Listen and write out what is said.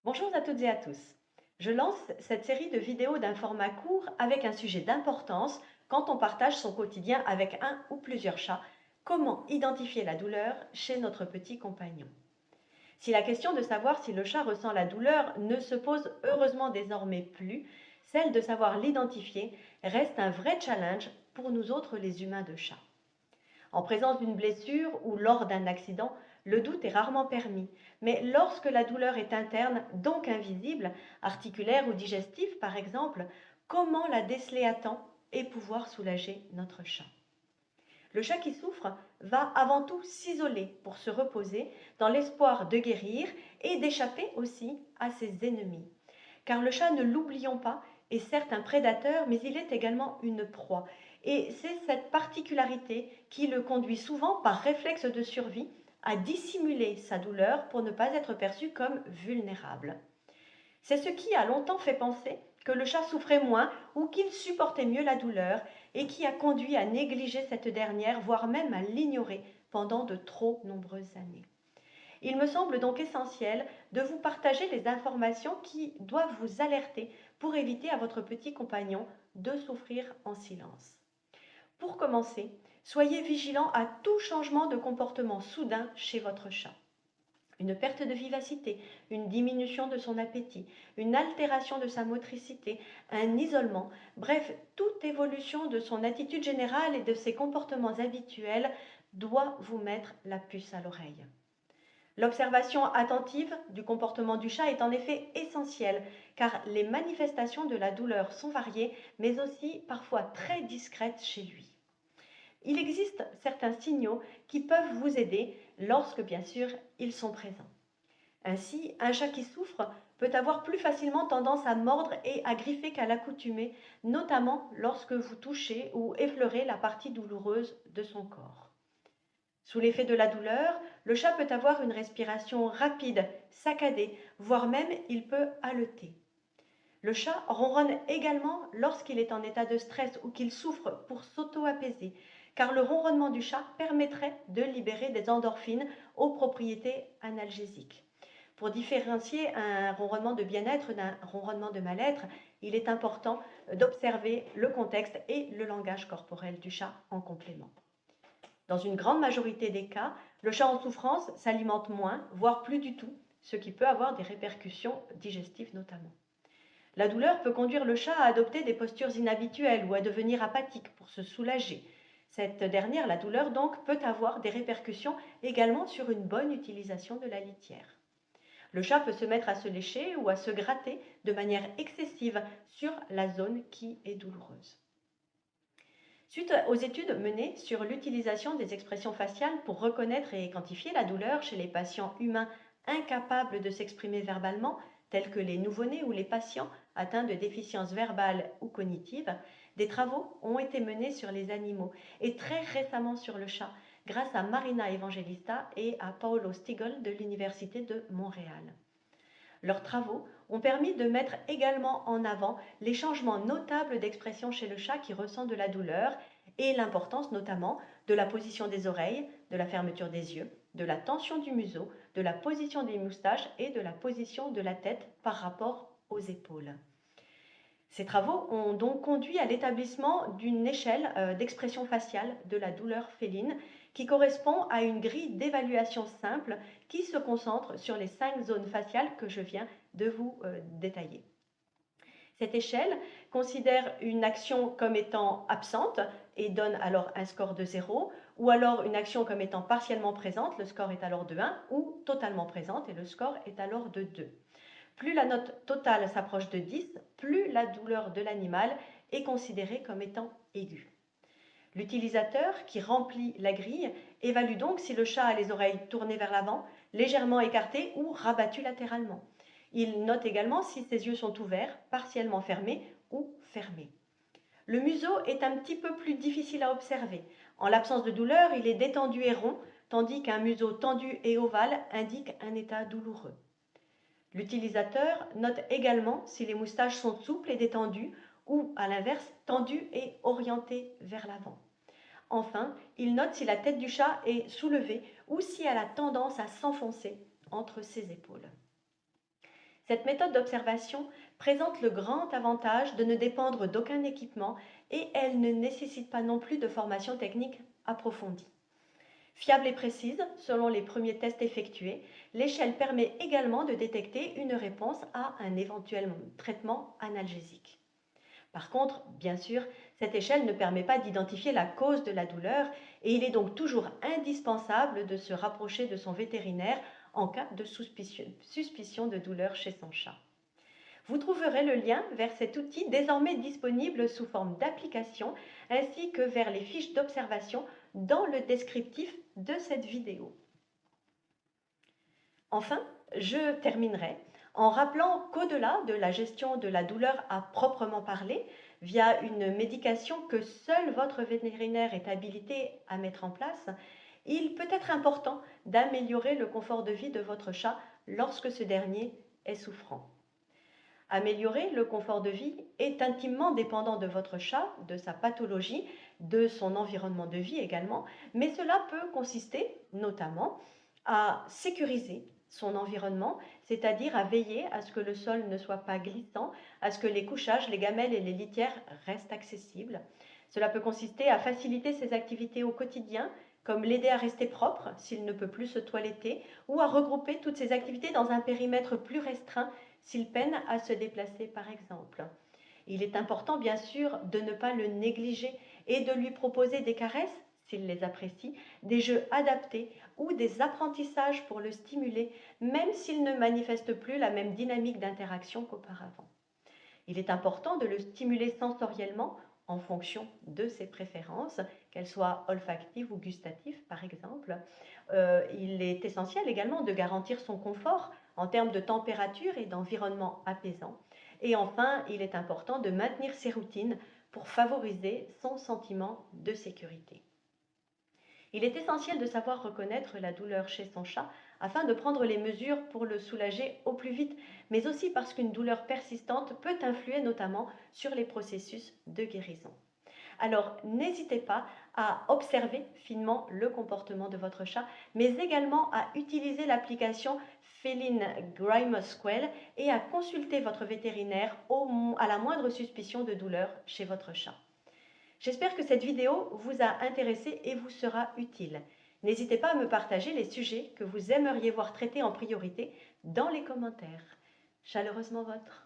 Bonjour à toutes et à tous. Je lance cette série de vidéos d'un format court avec un sujet d'importance quand on partage son quotidien avec un ou plusieurs chats. Comment identifier la douleur chez notre petit compagnon? Si la question de savoir si le chat ressent la douleur ne se pose heureusement désormais plus, celle de savoir l'identifier reste un vrai challenge pour nous autres les humains de chat. En présence d'une blessure ou lors d'un accident, le doute est rarement permis, mais lorsque la douleur est interne, donc invisible, articulaire ou digestive par exemple, comment la déceler à temps et pouvoir soulager notre chat? Le chat qui souffre va avant tout s'isoler pour se reposer dans l'espoir de guérir et d'échapper aussi à ses ennemis. Car le chat, ne l'oublions pas, est certes un prédateur, mais il est également une proie. Et c'est cette particularité qui le conduit souvent, par réflexe de survie, à dissimuler sa douleur pour ne pas être perçu comme vulnérable. C'est ce qui a longtemps fait penser que le chat souffrait moins ou qu'il supportait mieux la douleur et qui a conduit à négliger cette dernière, voire même à l'ignorer pendant de trop nombreuses années. Il me semble donc essentiel de vous partager les informations qui doivent vous alerter pour éviter à votre petit compagnon de souffrir en silence. Pour commencer, soyez vigilant à tout changement de comportement soudain chez votre chat. Une perte de vivacité, une diminution de son appétit, une altération de sa motricité, un isolement, bref, toute évolution de son attitude générale et de ses comportements habituels doit vous mettre la puce à l'oreille. L'observation attentive du comportement du chat est en effet essentielle, car les manifestations de la douleur sont variées, mais aussi parfois très discrètes chez lui. Il existe certains signaux qui peuvent vous aider lorsque, bien sûr, ils sont présents. Ainsi, un chat qui souffre peut avoir plus facilement tendance à mordre et à griffer qu'à l'accoutumée, notamment lorsque vous touchez ou effleurez la partie douloureuse de son corps. Sous l'effet de la douleur, le chat peut avoir une respiration rapide, saccadée, voire même il peut haleter. Le chat ronronne également lorsqu'il est en état de stress ou qu'il souffre pour s'auto-apaiser, car le ronronnement du chat permettrait de libérer des endorphines aux propriétés analgésiques. Pour différencier un ronronnement de bien-être d'un ronronnement de mal-être, il est important d'observer le contexte et le langage corporel du chat en complément. Dans une grande majorité des cas, le chat en souffrance s'alimente moins, voire plus du tout, ce qui peut avoir des répercussions digestives notamment. La douleur peut conduire le chat à adopter des postures inhabituelles ou à devenir apathique pour se soulager. Cette dernière, la douleur donc, peut avoir des répercussions également sur une bonne utilisation de la litière. Le chat peut se mettre à se lécher ou à se gratter de manière excessive sur la zone qui est douloureuse. Suite aux études menées sur l'utilisation des expressions faciales pour reconnaître et quantifier la douleur chez les patients humains incapables de s'exprimer verbalement, tels que les nouveau-nés ou les patients atteints de déficience verbale ou cognitive, des travaux ont été menés sur les animaux et très récemment sur le chat, grâce à Marina Evangelista et à Paolo Stigl de l'Université de Montréal. Leurs travaux ont permis de mettre également en avant les changements notables d'expression chez le chat qui ressent de la douleur et l'importance notamment de la position des oreilles, de la fermeture des yeux, de la tension du museau, de la position des moustaches et de la position de la tête par rapport aux épaules. Ces travaux ont donc conduit à l'établissement d'une échelle d'expression faciale de la douleur féline qui correspond à une grille d'évaluation simple qui se concentre sur les 5 zones faciales que je viens de vous détailler. Cette échelle considère une action comme étant absente et donne alors un score de 0, ou alors une action comme étant partiellement présente, le score est alors de 1, ou totalement présente et le score est alors de 2. Plus la note totale s'approche de 10, plus la douleur de l'animal est considérée comme étant aiguë. L'utilisateur qui remplit la grille évalue donc si le chat a les oreilles tournées vers l'avant, légèrement écartées ou rabattues latéralement. Il note également si ses yeux sont ouverts, partiellement fermés ou fermés. Le museau est un petit peu plus difficile à observer. En l'absence de douleur, il est détendu et rond, tandis qu'un museau tendu et ovale indique un état douloureux. L'utilisateur note également si les moustaches sont souples et détendues ou, à l'inverse, tendues et orientées vers l'avant. Enfin, il note si la tête du chat est soulevée ou si elle a tendance à s'enfoncer entre ses épaules. Cette méthode d'observation présente le grand avantage de ne dépendre d'aucun équipement et elle ne nécessite pas non plus de formation technique approfondie. Fiable et précise, selon les premiers tests effectués, l'échelle permet également de détecter une réponse à un éventuel traitement analgésique. Par contre, bien sûr, cette échelle ne permet pas d'identifier la cause de la douleur et il est donc toujours indispensable de se rapprocher de son vétérinaire en cas de suspicion de douleur chez son chat. Vous trouverez le lien vers cet outil désormais disponible sous forme d'application ainsi que vers les fiches d'observation dans le descriptif de cette vidéo. Enfin, je terminerai en rappelant qu'au-delà de la gestion de la douleur à proprement parler, via une médication que seul votre vétérinaire est habilité à mettre en place, il peut être important d'améliorer le confort de vie de votre chat lorsque ce dernier est souffrant. Améliorer le confort de vie est intimement dépendant de votre chat, de sa pathologie, de son environnement de vie également, mais cela peut consister notamment à sécuriser son environnement, c'est-à-dire à veiller à ce que le sol ne soit pas glissant, à ce que les couchages, les gamelles et les litières restent accessibles. Cela peut consister à faciliter ses activités au quotidien, comme l'aider à rester propre s'il ne peut plus se toiletter, ou à regrouper toutes ses activités dans un périmètre plus restreint s'il peine à se déplacer par exemple. Il est important bien sûr de ne pas le négliger et de lui proposer des caresses s'il les apprécie, des jeux adaptés ou des apprentissages pour le stimuler, même s'il ne manifeste plus la même dynamique d'interaction qu'auparavant. Il est important de le stimuler sensoriellement en fonction de ses préférences, qu'elles soient olfactives ou gustatives par exemple. Il est essentiel également de garantir son confort en termes de température et d'environnement apaisant. Et enfin, il est important de maintenir ses routines pour favoriser son sentiment de sécurité. Il est essentiel de savoir reconnaître la douleur chez son chat afin de prendre les mesures pour le soulager au plus vite, mais aussi parce qu'une douleur persistante peut influer notamment sur les processus de guérison. Alors, n'hésitez pas à observer finement le comportement de votre chat, mais également à utiliser l'application Feline Grimace Quell et à consulter votre vétérinaire à la moindre suspicion de douleur chez votre chat. J'espère que cette vidéo vous a intéressé et vous sera utile. N'hésitez pas à me partager les sujets que vous aimeriez voir traités en priorité dans les commentaires. Chaleureusement votre.